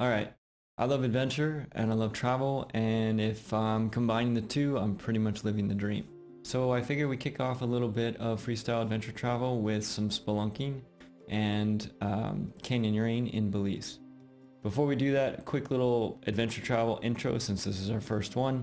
All right. I love adventure and I love travel, and if I'm combining the two, I'm pretty much living the dream. So I figured we kick off a little bit of freestyle adventure travel with some spelunking and canyoneering in Belize. Before we do that, a quick little adventure travel intro since this is our first one.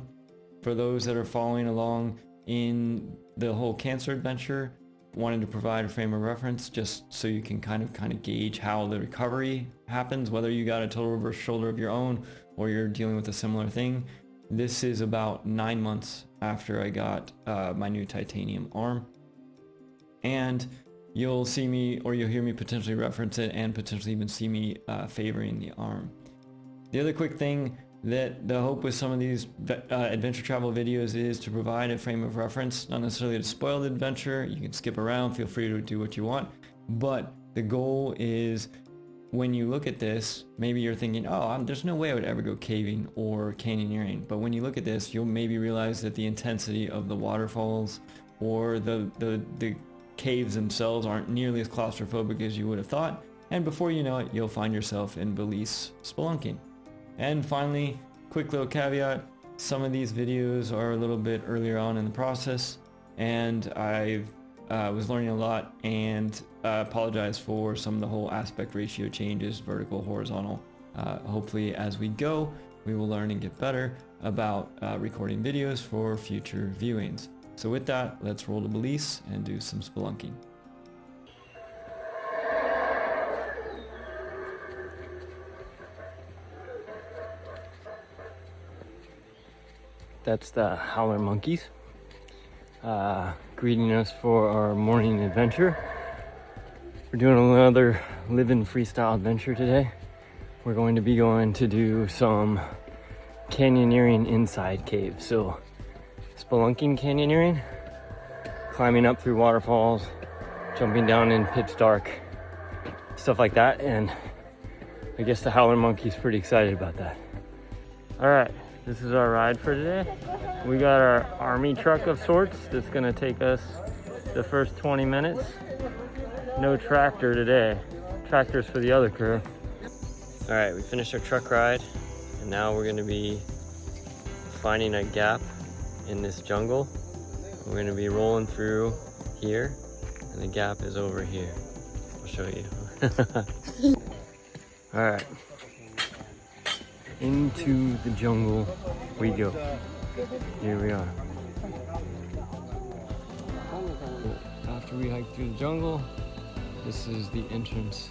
For those that are following along in the whole cancer adventure, wanted to provide a frame of reference just so you can kind of gauge how the recovery happens, whether you got a total reverse shoulder of your own or you're dealing with a similar thing. This is about 9 months after I got my new titanium arm, and you'll see me, or you'll hear me potentially reference it and potentially even see me favoring the arm. The other quick thing that the hope with some of these adventure travel videos is to provide a frame of reference, not necessarily to spoil the adventure. You can skip around, feel free to do what you want, but the goal is when you look at this, maybe you're thinking, oh, there's no way I would ever go caving or canyoneering, but when you look at this, you'll maybe realize that the intensity of the waterfalls or the caves themselves aren't nearly as claustrophobic as you would have thought, and before you know it, you'll find yourself in Belize spelunking. And finally, quick little caveat, some of these videos are a little bit earlier on in the process, and I was learning a lot, and apologize for some of the whole aspect ratio changes, vertical, horizontal. Hopefully as we go, we will learn and get better about recording videos for future viewings. So with that, let's roll to Belize and do some spelunking. That's the howler monkeys greeting us for our morning adventure. We're doing another living freestyle adventure today. We're going to be going to do some canyoneering inside caves. So spelunking canyoneering, climbing up through waterfalls, jumping down in pitch dark, stuff like that. And I guess the howler monkey's pretty excited about that. All right. This is our ride for today. We got our army truck of sorts that's gonna take us the first 20 minutes. No tractor today. Tractor's for the other crew. All right, we finished our truck ride, and now we're gonna be finding a gap in this jungle. We're gonna be rolling through here, and the gap is over here. I'll show you. All right. Into the jungle we go. Here we are. After we hike through the jungle, this is the entrance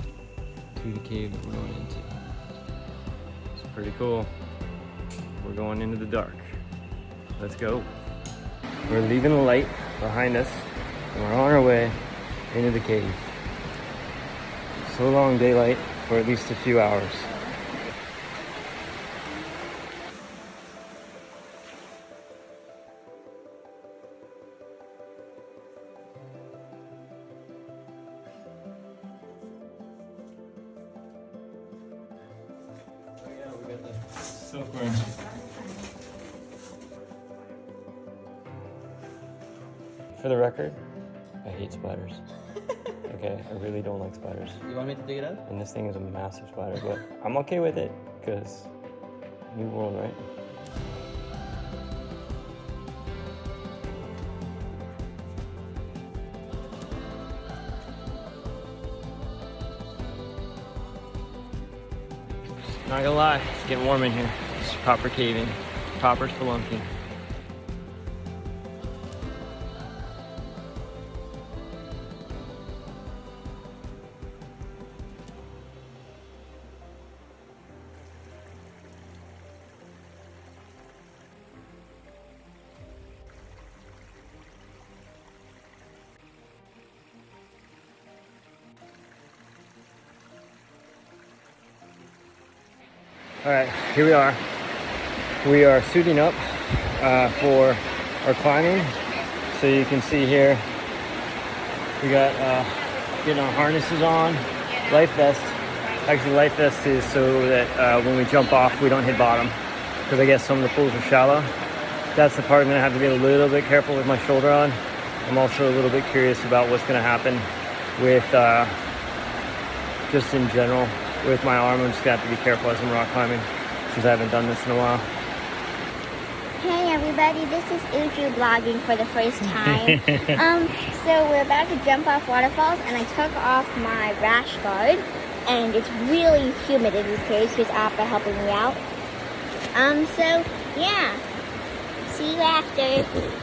to the cave that we're going into. It's pretty cool. We're going into the dark. Let's go. We're leaving the light behind us, and we're on our way into the cave. So long daylight for at least a few hours. Silkworm. For the record, I hate spiders. Okay, I really don't like spiders. You want me to dig it out? And this thing is a massive spider, but I'm okay with it because new world, right? Not gonna lie, it's getting warm in here. It's proper caving, proper spelunking. All right, here we are. We are suiting up for our climbing. So you can see here, we got getting our harnesses on, life vest. Actually, life vest is so that when we jump off, we don't hit bottom, because I guess some of the pools are shallow. That's the part I'm gonna have to be a little bit careful with my shoulder on. I'm also a little bit curious about what's gonna happen with just in general with my arm. I'm just gonna have to be careful as I'm rock climbing since I haven't done this in a while. Hey everybody, this is Uju vlogging for the first time. So we're about to jump off waterfalls and I took off my rash guard and it's really humid in these caves. Here's Appa helping me out. So yeah, see you after.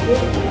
Yeah.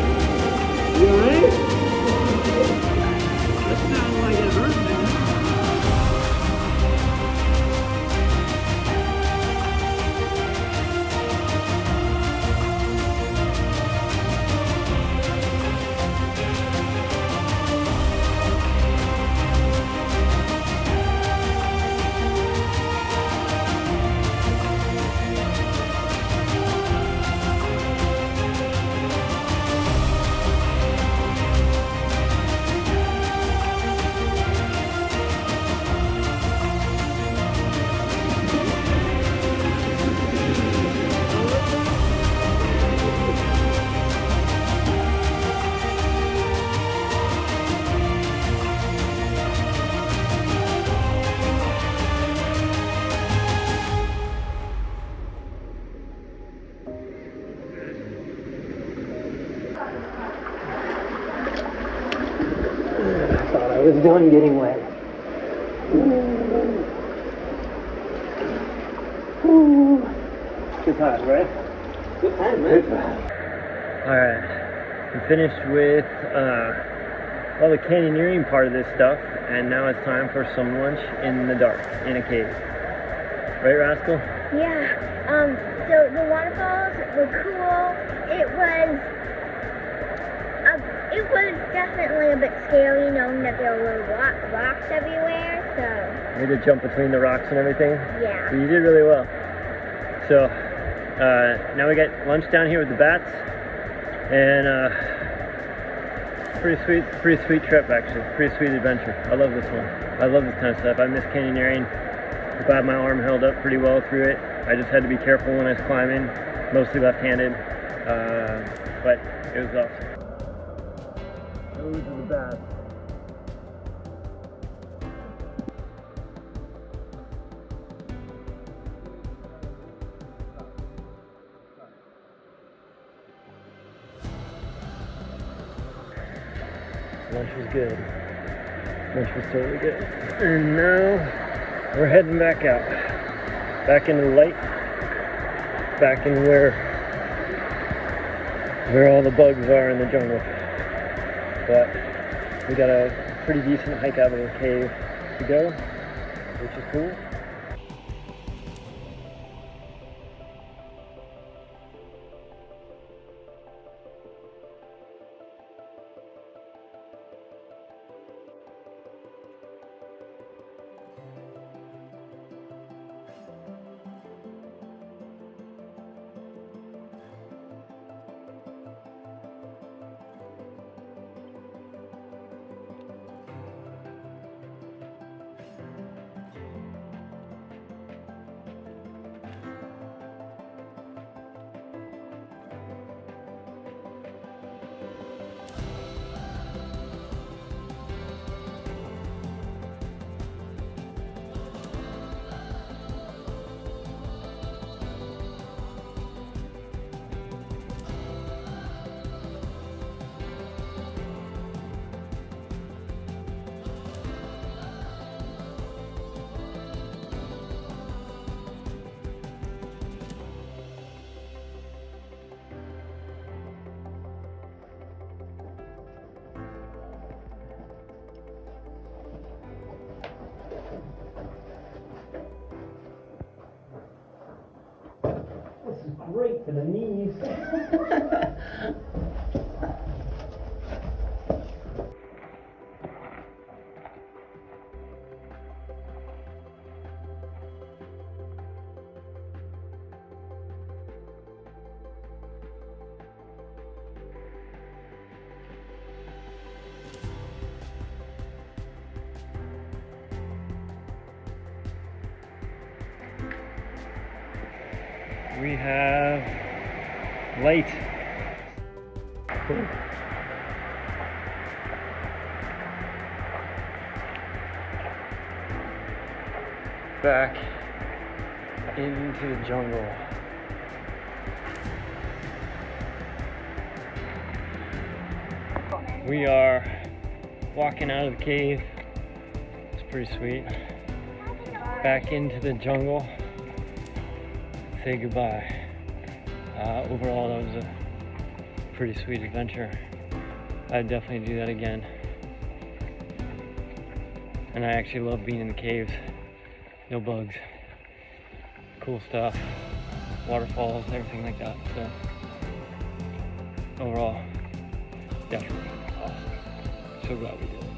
was done getting wet. Good time, right? Good time, man. Alright, we finished with all the canyoneering part of this stuff, and now it's time for some lunch in the dark, in a cave. Right, Rascal? Yeah. So the waterfalls were cool. It was definitely a bit scary knowing that there were rocks everywhere, so... We had to jump between the rocks and everything? Yeah. But you did really well. So, now we got lunch down here with the bats, and pretty sweet trip actually, pretty sweet adventure. I love this one. I love this kind of stuff. I miss canyoneering. I got my arm held up pretty well through it. I just had to be careful when I was climbing, mostly left-handed, but it was awesome. Those are the bats. Lunch was good. Lunch was totally good. And now we're heading back out. Back into the light. Back in where all the bugs are in the jungle. But we got a pretty decent hike out of the cave to go, which is cool. Great for the knees. We have light. Back into the jungle. We are walking out of the cave. It's pretty sweet. Back into the jungle. Say goodbye. Overall, that was a pretty sweet adventure. I'd definitely do that again. And I actually love being in the caves. No bugs. Cool stuff. Waterfalls, everything like that. So, overall, definitely awesome. So glad we did it.